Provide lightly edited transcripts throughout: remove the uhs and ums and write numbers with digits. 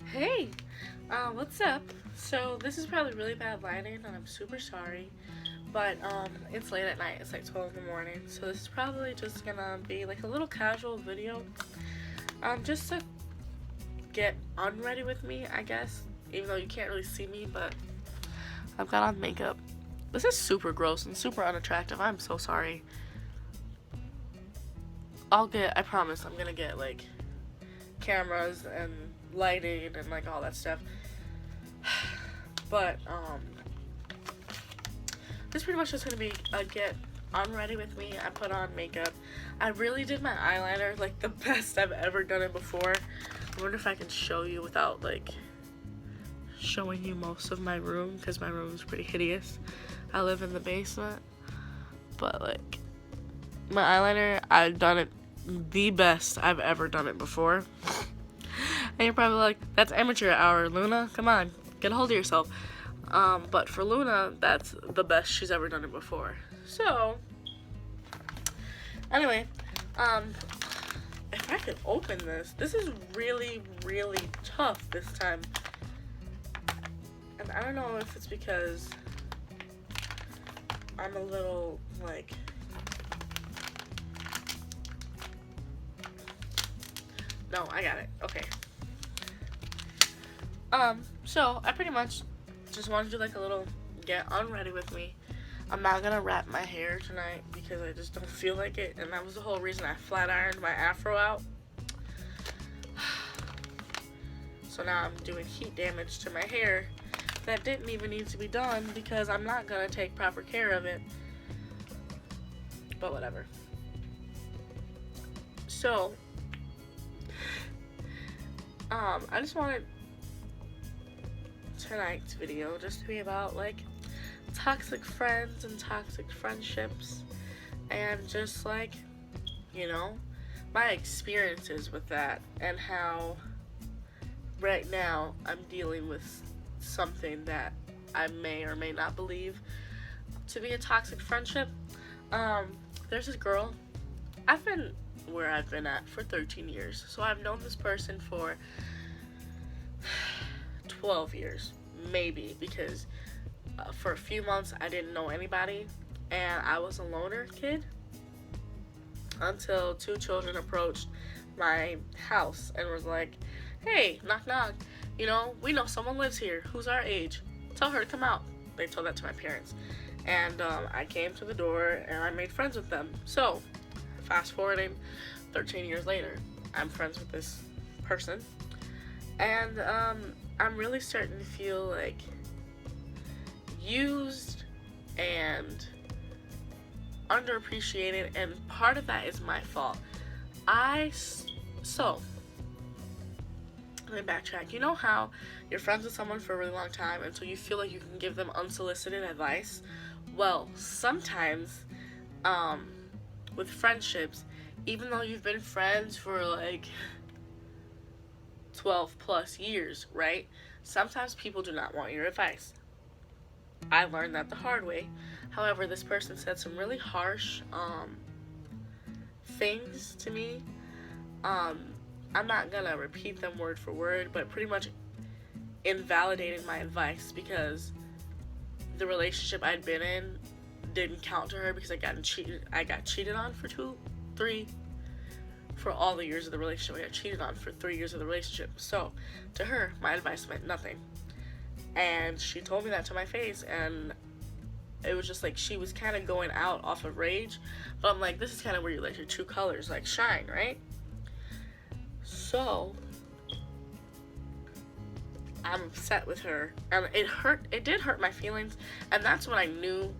Hey, what's up? So this is probably really bad lighting, and I'm super sorry. But it's late at night. It's like 12 in the morning. So this is probably just gonna be like a little casual video. Just to get unready with me, I guess. Even though you can't really see me, but I've got on makeup. This is super gross and super unattractive. I'm so sorry. I promise, I'm gonna get like cameras and lighting and like all that stuff. But this is pretty much just gonna be a get unready with me. I put on makeup. I really did my eyeliner like the best I've ever done it before. I wonder if I can show you without like showing you most of my room, because my room is pretty hideous. I live in the basement, but like my eyeliner, I've done it the best I've ever done it before. And you're probably like, that's amateur hour, Luna. Come on, get a hold of yourself. But for Luna, that's the best she's ever done it before. So, anyway, if I could open this is really, really tough this time. And I don't know if it's because I'm a little, like, no, I got it. Okay. So I pretty much just wanted to do like a little get unready with me. I'm not gonna wrap my hair tonight because I just don't feel like it, and that was the whole reason I flat ironed my afro out. So now I'm doing heat damage to my hair that didn't even need to be done because I'm not gonna take proper care of it. But whatever. So I just wanted tonight's video just to be about like toxic friends and toxic friendships, and just like, you know, my experiences with that, and how right now I'm dealing with something that I may or may not believe to be a toxic friendship. There's this girl. I've been where I've been at for 13 years, so I've known this person for 12 years, maybe, because for a few months I didn't know anybody, and I was a loner kid until two children approached my house and was like, hey, knock knock, you know, we know someone lives here who's our age, tell her to come out. They told that to my parents, and I came to the door and I made friends with them. So fast forwarding 13 years later, I'm friends with this person, and I'm really starting to feel like used and underappreciated, and part of that is my fault. So let me backtrack. You know how you're friends with someone for a really long time until you feel like you can give them unsolicited advice? Well, sometimes with friendships, even though you've been friends for like 12 plus years, right? Sometimes people do not want your advice. I learned that the hard way. However, this person said some really harsh things to me. I'm not gonna repeat them word for word, but pretty much invalidated my advice because the relationship I'd been in didn't count to her because I got cheated on for for all the years of the relationship. I got cheated on for 3 years of the relationship. So to her, my advice meant nothing. And she told me that to my face, and it was just like she was kind of going out off of rage. But I'm like, this is kind of where you let your true colors like shine, right? So I'm upset with her, and it did hurt my feelings, and that's when I knew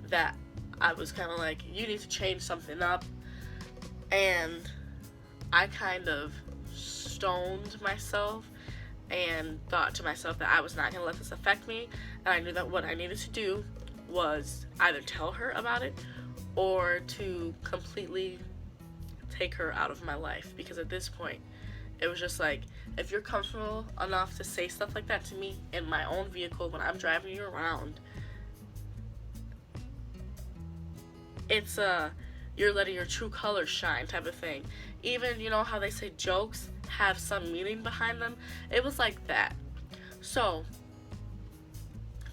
that I was kind of like, you need to change something up. And I kind of stoned myself and thought to myself that I was not going to let this affect me, and I knew that what I needed to do was either tell her about it or to completely take her out of my life, because at this point it was just like, if you're comfortable enough to say stuff like that to me in my own vehicle when I'm driving you around, it's you're letting your true colors shine type of thing. even, you know how they say jokes have some meaning behind them? It was like that. So,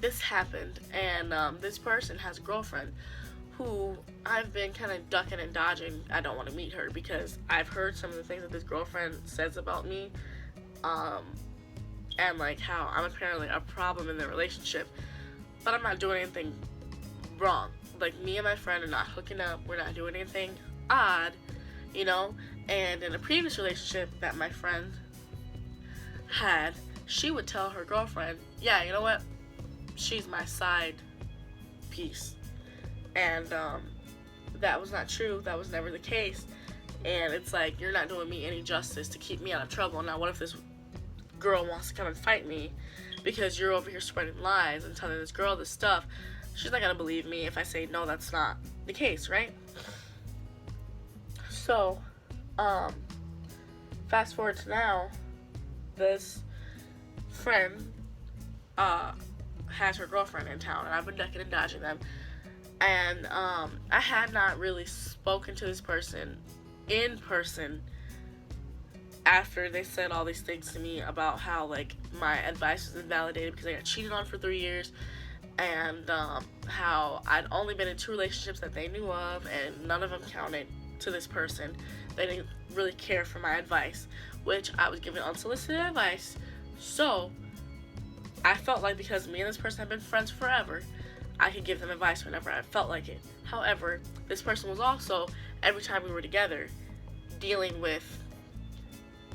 this happened, and this person has a girlfriend who I've been kind of ducking and dodging. I don't want to meet her because I've heard some of the things that this girlfriend says about me, and like how I'm apparently a problem in the relationship, but I'm not doing anything wrong. Like, me and my friend are not hooking up, we're not doing anything odd, you know. And in a previous relationship that my friend had, she would tell her girlfriend, yeah, you know what, she's my side piece. And that was not true. That was never the case. And it's like, you're not doing me any justice to keep me out of trouble. Now, what if this girl wants to come and fight me because you're over here spreading lies and telling this girl this stuff? She's not gonna believe me if I say, no, that's not the case, right? So, fast forward to now, this friend has her girlfriend in town, and I've been ducking and dodging them. And I had not really spoken to this person in person after they said all these things to me about how, like, my advice was invalidated because I got cheated on for 3 years, and how I'd only been in 2 relationships that they knew of, and none of them counted to this person. They didn't really care for my advice, which I was giving unsolicited advice. So I felt like because me and this person had been friends forever, I could give them advice whenever I felt like it. However, this person was also, every time we were together, dealing with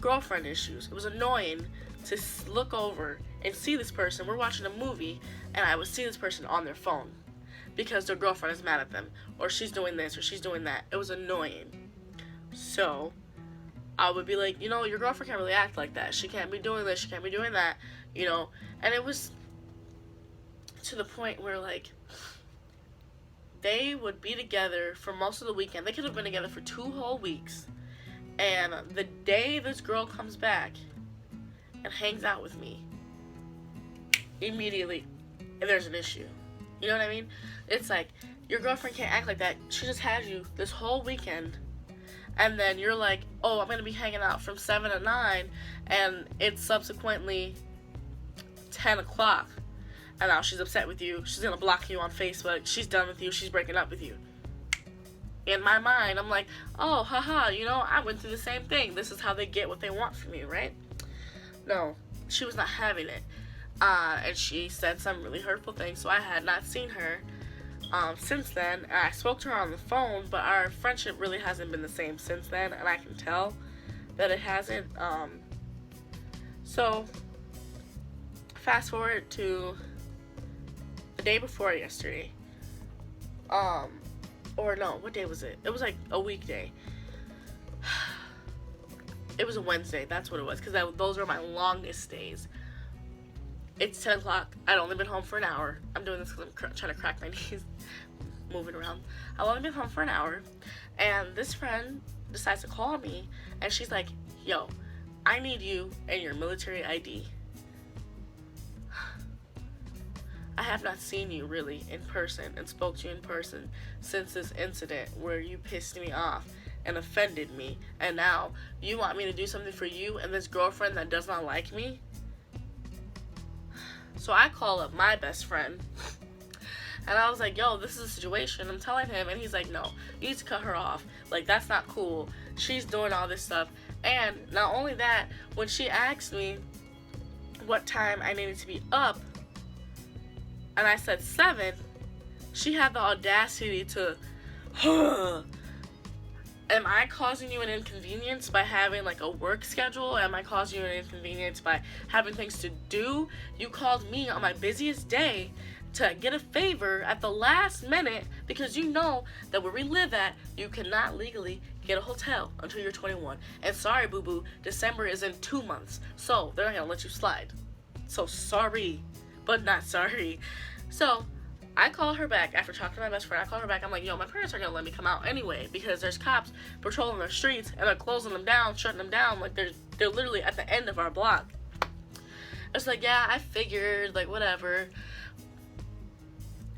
girlfriend issues. It was annoying to look over and see this person. We're watching a movie, and I would see this person on their phone because their girlfriend is mad at them, or she's doing this, or she's doing that. It was annoying. So I would be like, you know, your girlfriend can't really act like that. She can't be doing this, she can't be doing that, you know. And it was to the point where, like, they would be together for most of the weekend. They could have been together for 2 whole weeks. And the day this girl comes back and hangs out with me, immediately there's an issue. You know what I mean? It's like, your girlfriend can't act like that. She just had you this whole weekend. And then you're like, oh, I'm going to be hanging out from 7 to 9. And it's subsequently 10 o'clock. And now she's upset with you. She's going to block you on Facebook. She's done with you. She's breaking up with you. In my mind, I'm like, oh, haha, you know, I went through the same thing. This is how they get what they want from you, right? No, she was not having it. And she said some really hurtful things, so I had not seen her since then. And I spoke to her on the phone, but our friendship really hasn't been the same since then, and I can tell that it hasn't. So, fast forward to the day before yesterday. Or no, what day was it? It was like a weekday. It was a Wednesday, that's what it was, because those were my longest days. It's 10 o'clock. I'd only been home for an hour. I'm doing this because I'm trying to crack my knees, moving around. I've only been home for an hour, and this friend decides to call me, and she's like, yo, I need you and your military ID. I have not seen you really in person and spoke to you in person since this incident where you pissed me off and offended me, and now you want me to do something for you and this girlfriend that does not like me? So I call up my best friend, and I was like, yo, this is a situation. I'm telling him, and he's like, no, you need to cut her off. Like, that's not cool. She's doing all this stuff. And not only that, when she asked me what time I needed to be up, and I said 7, she had the audacity to, am I causing you an inconvenience by having like a work schedule? Am I causing you an inconvenience by having things to do? You called me on my busiest day to get a favor at the last minute because you know that where we live at, you cannot legally get a hotel until you're 21. And sorry, boo-boo, December is in 2 months, so they're not gonna let you slide. So sorry, but not sorry. So I call her back after talking to my best friend. I call her back. I'm like, yo, my parents are gonna let me come out anyway because there's cops patrolling the streets and they're closing them down, shutting them down. Like, they're literally at the end of our block. It's like, yeah, I figured, like, whatever.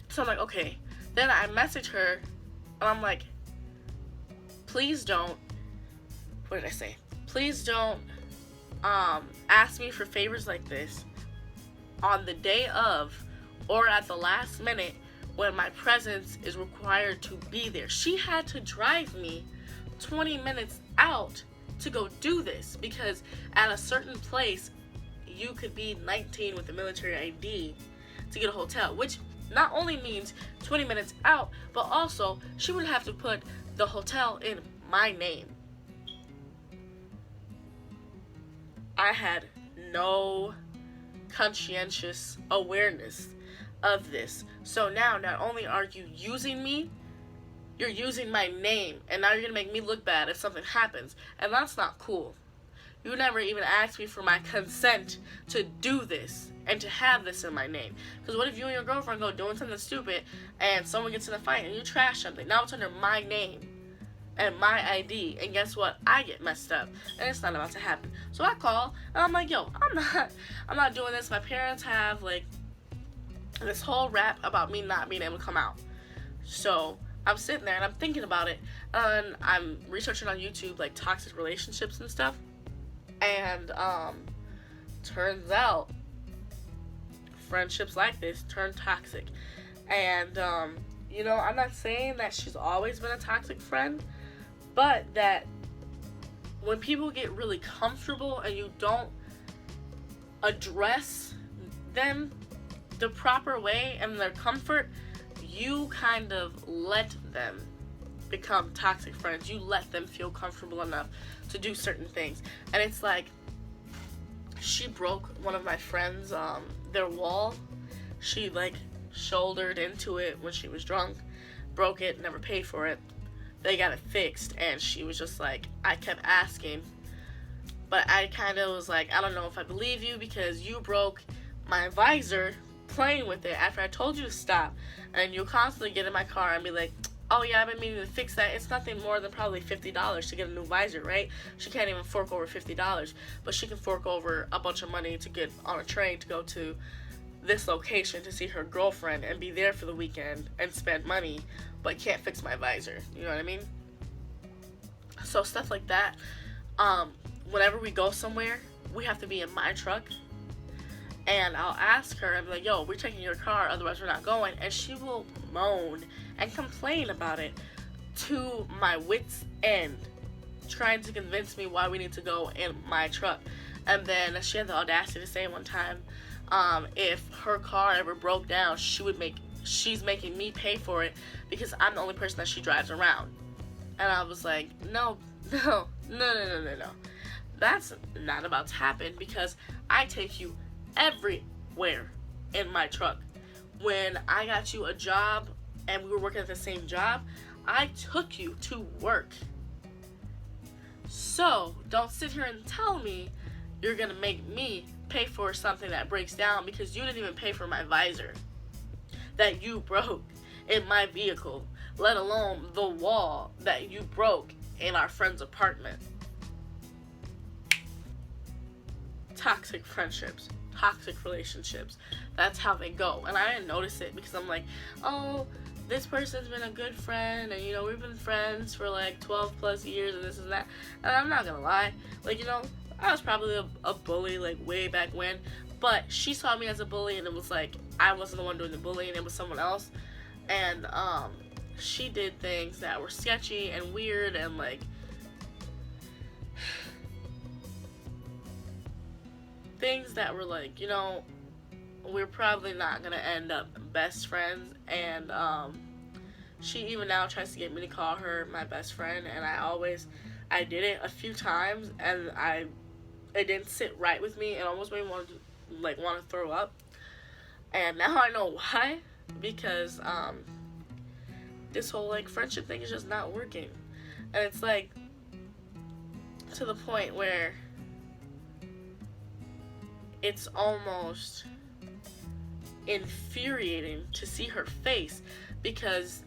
So I'm like, okay. Then I message her and I'm like, please don't what did I say? Please don't ask me for favors like this on the day of or at the last minute when my presence is required to be there. She had to drive me 20 minutes out to go do this because at a certain place you could be 19 with a military ID to get a hotel, which not only means 20 minutes out, but also she would have to put the hotel in my name. I had no conscientious awareness of this. So now, not only are you using me, you're using my name, and now you're gonna make me look bad if something happens, and that's not cool. You never even asked me for my consent to do this and to have this in my name. Because what if you and your girlfriend go doing something stupid and someone gets in a fight and you trash something? Now it's under my name and my ID, and guess what? I get messed up, and it's not about to happen. So I call, and I'm like, yo, I'm not doing this. My parents have like this whole rap about me not being able to come out. So I'm sitting there and I'm thinking about it, and I'm researching on YouTube like toxic relationships and stuff, and turns out friendships like this turn toxic. And you know, I'm not saying that she's always been a toxic friend, but that when people get really comfortable and you don't address them the proper way and their comfort, you kind of let them become toxic friends. You let them feel comfortable enough to do certain things. And it's like, she broke one of my friends' their wall. She like shouldered into it when she was drunk, broke it, never paid for it. They got it fixed, and she was just like, I kept asking, but I kind of was like, I don't know if I believe you because you broke my visor playing with it after I told you to stop, and you'll constantly get in my car and be like, oh yeah, I've been meaning to fix that. It's nothing more than probably $50 to get a new visor, right? She can't even fork over $50, but she can fork over a bunch of money to get on a train to go to this location to see her girlfriend and be there for the weekend and spend money, but can't fix my visor. You know what I mean? So stuff like that. Whenever we go somewhere, we have to be in my truck, and I'll ask her and be like, yo, we're taking your car, otherwise we're not going. And she will moan and complain about it to my wit's end, trying to convince me why we need to go in my truck. And then she had the audacity to say one time, if her car ever broke down, she's making me pay for it because I'm the only person that she drives around. And I was like, no. That's not about to happen because I take you everywhere in my truck. When I got you a job and we were working at the same job, I took you to work. So don't sit here and tell me you're gonna make me pay for something that breaks down because you didn't even pay for my visor that you broke in my vehicle, let alone the wall that you broke in our friend's apartment. Toxic friendships, toxic relationships, that's how they go. And I didn't notice it because I'm like, oh, this person's been a good friend, and you know, we've been friends for like 12 plus years and this and that. And I'm not gonna lie, like, you know, I was probably a bully like way back when, but she saw me as a bully, and it was like I wasn't the one doing the bullying, it was someone else. And she did things that were sketchy and weird, and like things that were like, you know, we're probably not gonna end up best friends. And she even now tries to get me to call her my best friend, and I did it a few times, and it didn't sit right with me. It almost made me want to throw up. And now I know why, because this whole like friendship thing is just not working. And it's like to the point where it's almost infuriating to see her face, because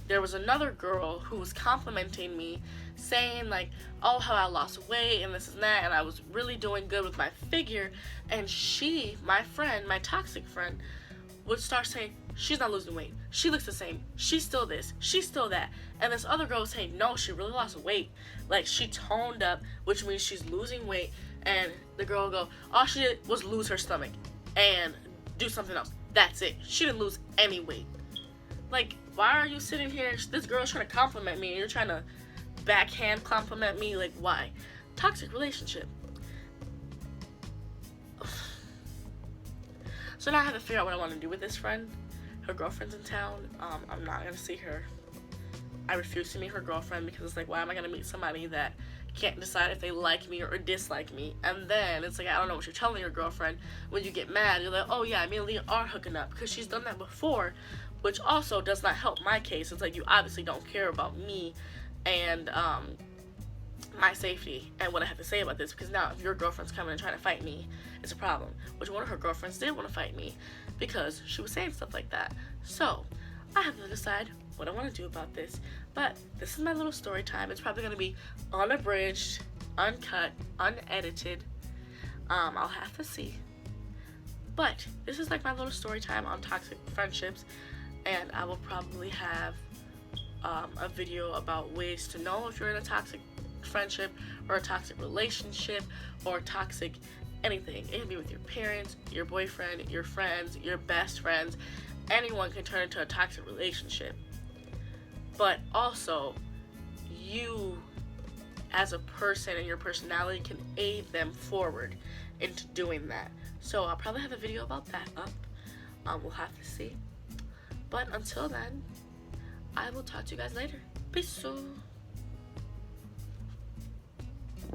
there was another girl who was complimenting me, saying like, oh, how I lost weight and this and that, and I was really doing good with my figure. And she, my friend, my toxic friend, would start saying, she's not losing weight, she looks the same, she's still this, she's still that. And this other girl was saying, no, she really lost weight, like she toned up, which means she's losing weight. And the girl would go, all she did was lose her stomach and do something else. That's it. She didn't lose any weight. Like, why are you sitting here? This girl's trying to compliment me and you're trying to backhand compliment me. Like, why? Toxic relationship. So now I have to figure out what I want to do with this friend. Her girlfriend's in town. I'm not going to see her. I refuse to meet her girlfriend because it's like, why am I going to meet somebody that can't decide if they like me or dislike me? And then it's like, I don't know what you're telling your girlfriend. When you get mad, you're like, oh yeah, me and Leah are hooking up, because she's done that before, which also does not help my case. It's like, you obviously don't care about me and my safety and what I have to say about this, because now if your girlfriend's coming and trying to fight me, it's a problem. Which one of her girlfriends did want to fight me because she was saying stuff like that. So I have to decide what I want to do about this. But this is my little story time. It's probably going to be unabridged, uncut, unedited. I'll have to see. But this is like my little story time on toxic friendships, and I will probably have a video about ways to know if you're in a toxic friendship or a toxic relationship or toxic anything. It can be with your parents, your boyfriend, your friends, your best friends. Anyone can turn into a toxic relationship. But also, you as a person and your personality can aid them forward into doing that. So I'll probably have a video about that up. We'll have to see. But until then, I will talk to you guys later. Peace.